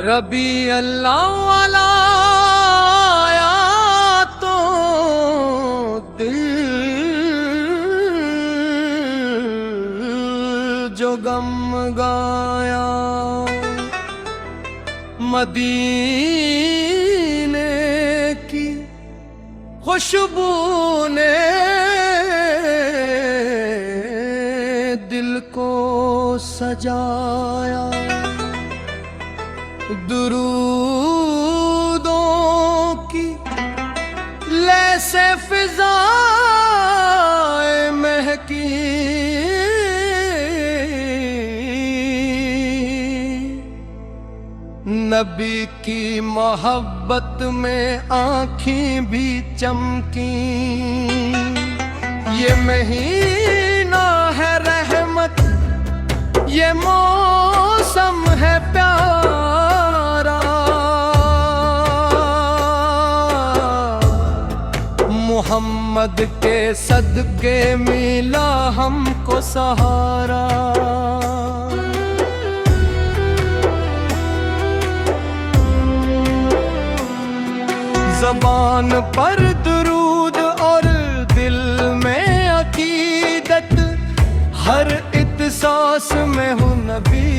रबी अल्लाह वाला आया तो दिल जो गम गाया, मदीने की खुशबू ने दिल को सजाया। दुरूदों की लैसे फिज़ाएं महकी, नबी की मोहब्बत में आँखें भी चमकी। ये महीना है रहमत, ये मौसम है प्यारा, मोहम्मद के सदके मिला हमको सहारा। ज़बान पर दुरूद और दिल में अकीदत, हर इत्सास में हूँ नबी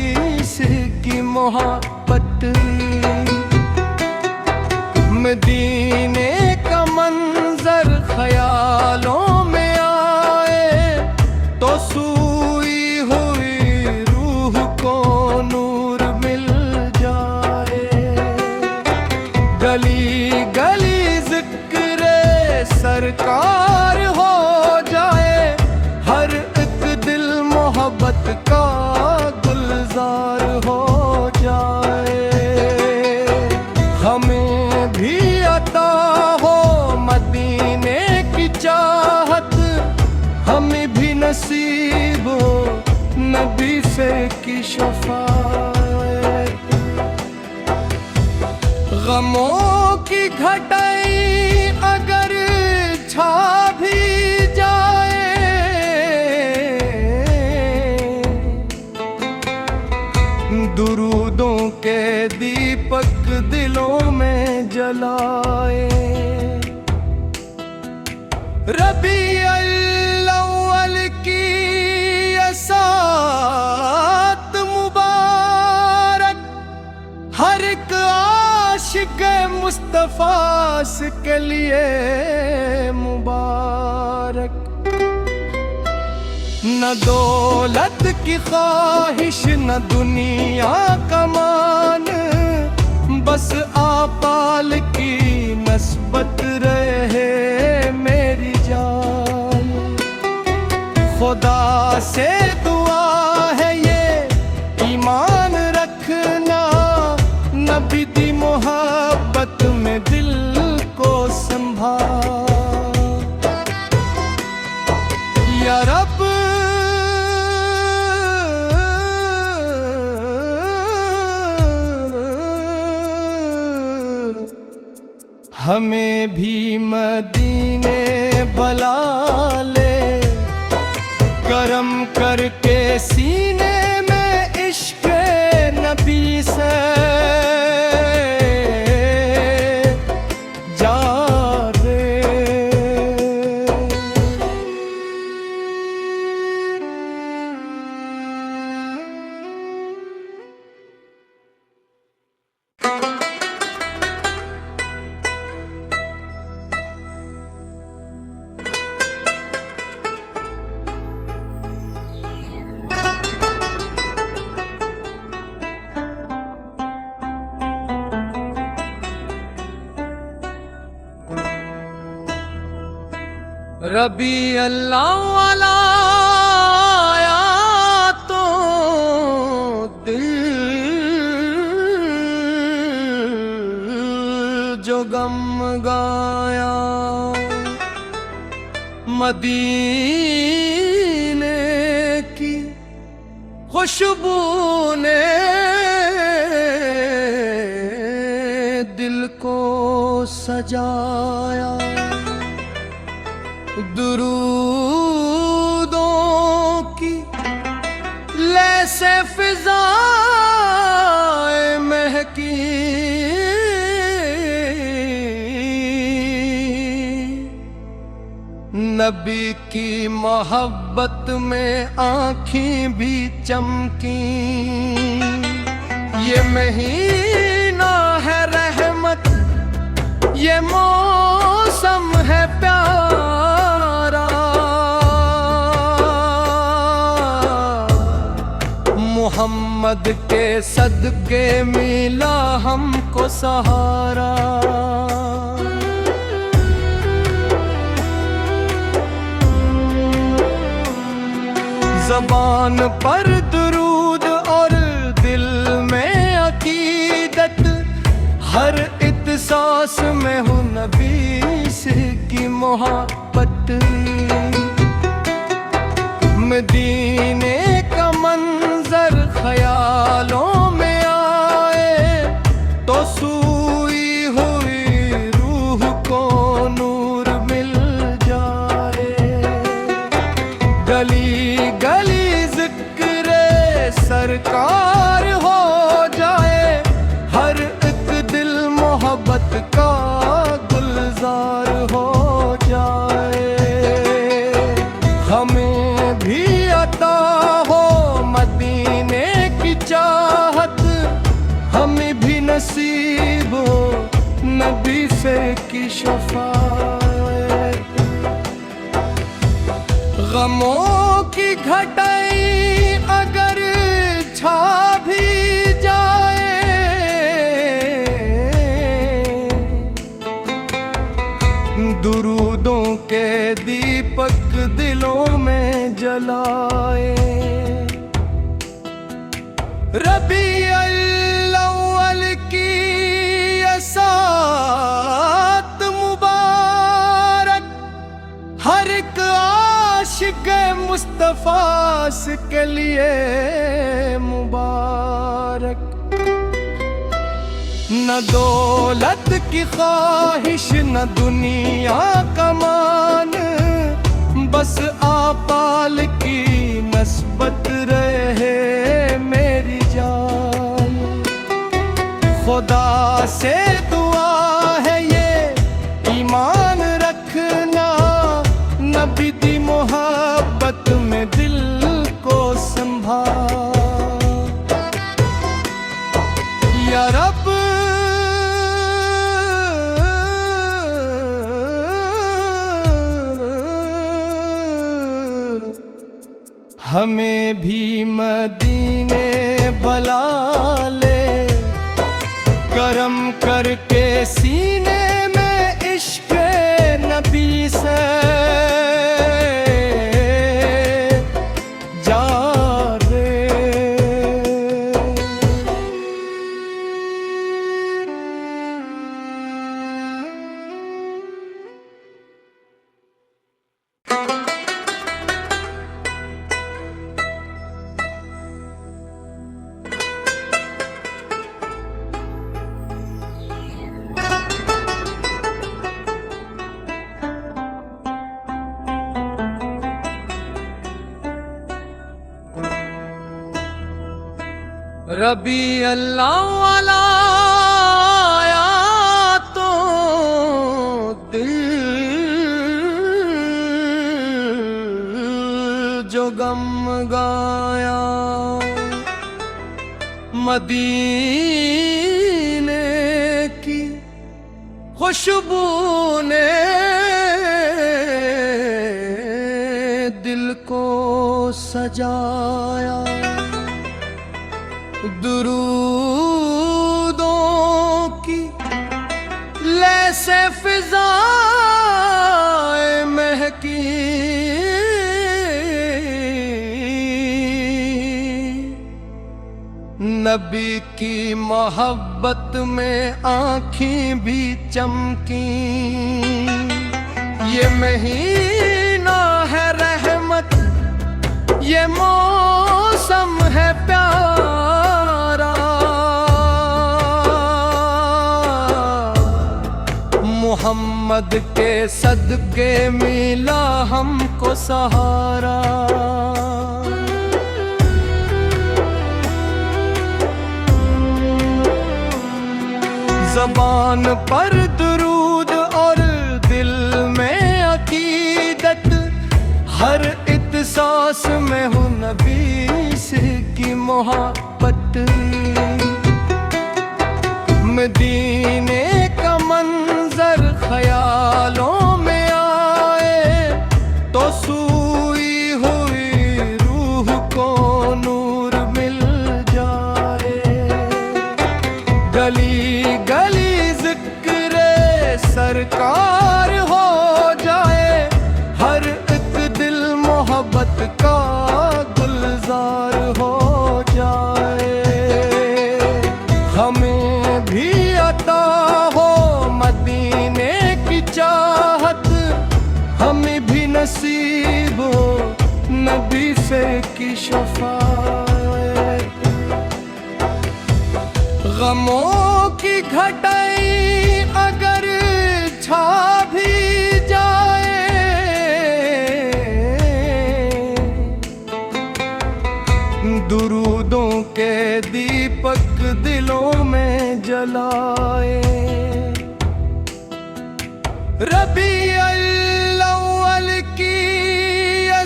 से की मोहब्बत। मदीने का मंजर ख्यालों में आए तो सूई हुई रूह को नूर मिल जाए। गली गली जिक्र सरकार हो जाए, हर एक दिल मोहब्बत का गुलजार हो जाए। हमें भी अता हो मदीने की चाहत, हमें भी नसीब हो नबी से की शफाअत। गमों की घटाई अगर छा भी जाए, दुरूदों के दीपक दिलों में जलाए। रबी अव्वल की असात मुबारक, हर एक आशिक मुस्तफा के लिए मुबारक। न दौलत की ख्वाहिश न दुनिया का मान, बस आपाल की नस्बत रहे मेरी जान। खुदा से दुआ है ये ईमान रखना, नबी दी मोहब्बत में दिल को संभाल। या रब हमें भी मदीने बुला ले, करम करके सीने में इश्क़ नबी से जा दे। रबी अल्लाह वाला आया तो दिल जो गम गाया, मदीने की खुशबू ने दिल को सजाया। दुरूदों की लैसे फिज़ाएं महकी, नबी की मोहब्बत में आँखें भी चमकी। ये महीना है रहमत, ये मौसम है प्यारा। मोहम्मद के सदके मिला हमको सहारा। ज़बान पर दुरूद और दिल में अकीदत, हर इत्सास में हूँ नबी से की मोहब्बत। मदीने का मंजर ख्यालों में आए तो सूई हुई रूह को नूर मिल जाए। गली गली जिक्रे सरकार हो जाए, हर एक दिल मोहब्बत का गुलजार हो जाए। हमें भी अता हो मदीने की चाहत, हमें भी नसीब हो नबी से की शफाअत। गमों की घटाई अगर छा भी जाए, दुरूदों के दीपक दिलों में जलाए। रबी अव्वल की सात मुबारक, हर एक आशिक मुस्तफा के लिए मुबारक। न दौलत की ख्वाहिश न दुनिया का मान, बस आपाल की नस्बत रहे मेरी जान। खुदा से दुआ है ये ईमान रखना, नबी दी मोहब्बत में दिल को संभाल। या रब हमें भी मदीने बुला ले, करम करके सीने में इश्क़ नबी से जा दे। रबी अल्लाह वाला आया तो दिल जो गम गाया। मदीने की खुशबू ने दिल को सजाया। दुरूदों की लैसे फिज़ाएं महकी, नबी की मोहब्बत में आँखें भी चमकी। ये महीना है रहमत, ये मौसम है प्यारा। मोहम्मद के सदके मिला हमको सहारा। ज़बान पर दुरूद और दिल में अकीदत, सांस में हूँ नबी से की मोहब्बत। मदीने का मंजर ख्यालों में आए तो सूई हुई रूह को नूर मिल जाए। गली गली जिक्र सरकार हो जाए, हर एक दिल मोहब्बत का गुलजार हो जाए। हमें भी अता हो मदीने की चाहत, हमें भी नसीब हो नबी से की शफाअत। गमों की घटाई अगर छा भी जाए, दुरूदों के दीपक दिलों में जलाए। रबी अव्वल की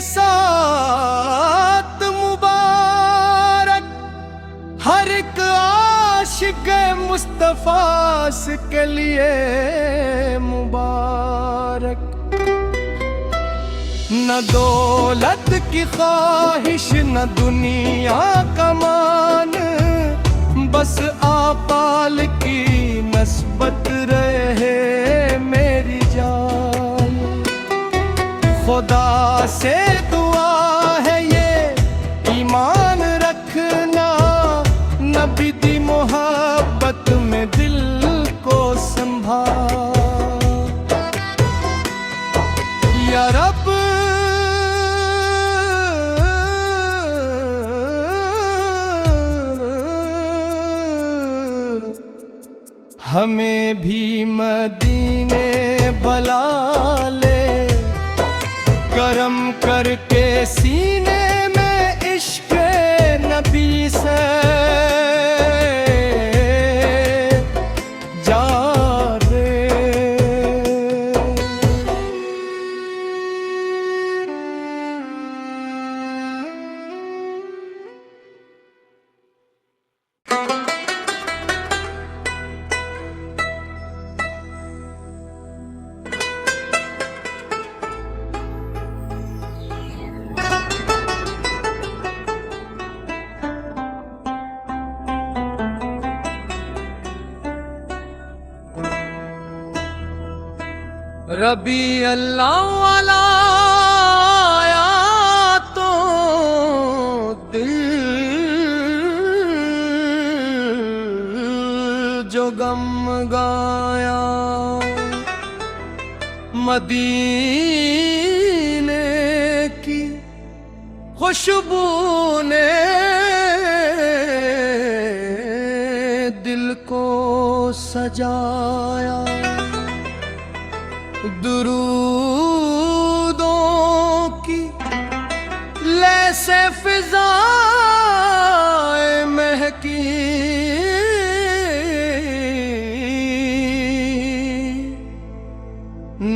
सात मुबारक, हर एक आशिक मुस्तफा के लिए मुबारक। न दौलत की ख्वाहिश न दुनिया का मान, बस आपाल की नस्बत रहे मेरी जान। खुदा से दुआ है ये ईमान रखना, नबी दी मोहब्बत में दिल को संभाल। या रब हमें भी मदीने बुला ले, करम करके सीने में इश्क नबी से जा दे। रबी अल्लाह वाला आया तो दिल जो गम गाया। मदीने की खुशबू ने दिल को सजाया। दुरूदों की लैसे फिज़ाएं महकी,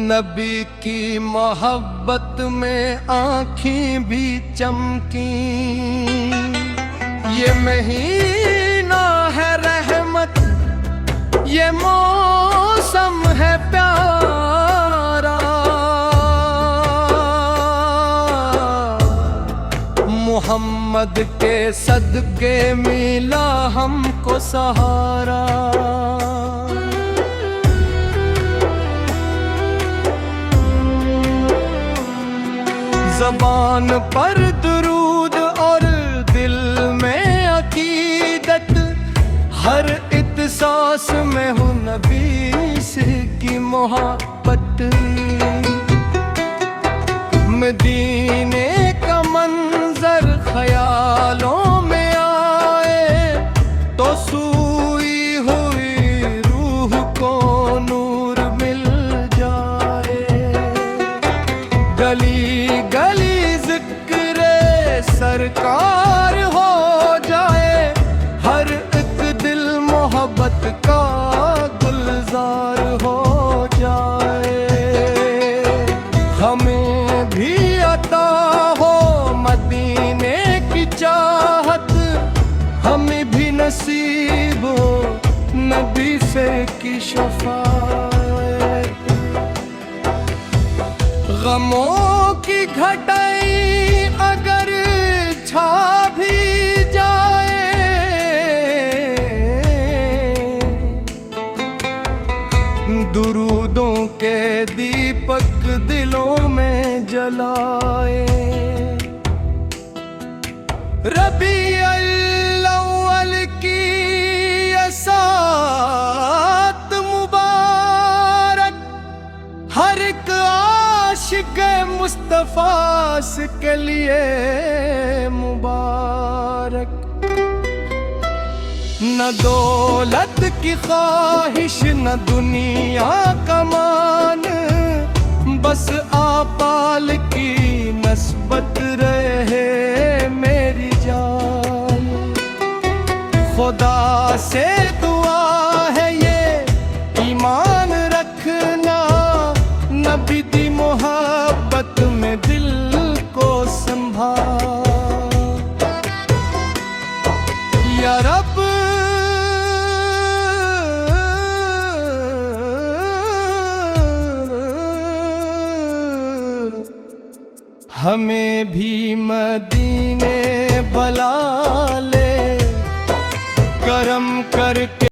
नबी की मोहब्बत में आँखें भी चमकी। ये महीना है रहमत, ये मौसम है प्यारा। मोहम्मद के सदके मिला हमको सहारा। ज़बान पर दुरूद और दिल में अकीदत, हर इत्सास में हूँ नबी से की मोहब्बत। मदीने का मंजर ख्यालों में आए तो सूई हुई रूह को नूर मिल जाए। गली गली जिक्र सरकार हो जाए, हर एक दिल मोहब्बत का गुलजार हो जाए। हमें भी अता हो मदीने नसीब हो नबी से की शफाअत। गमों की घटाई अगर छा भी जाए, दुरूदों के दीपक दिलों में जलाए। रबीउल अव्वल की सात मुबारक, हर एक आशिक मुस्तफा के लिए मुबारक। न दौलत की ख्वाहिश न दुनिया का मान, बस आपाल की नस्बत रहे मेरी जान। खुदा से दुआ है ये ईमान रखना, नबी दी मोहब्बत में दिल को संभाल। या रब हमें भी मदीने बुला ले, करम करके।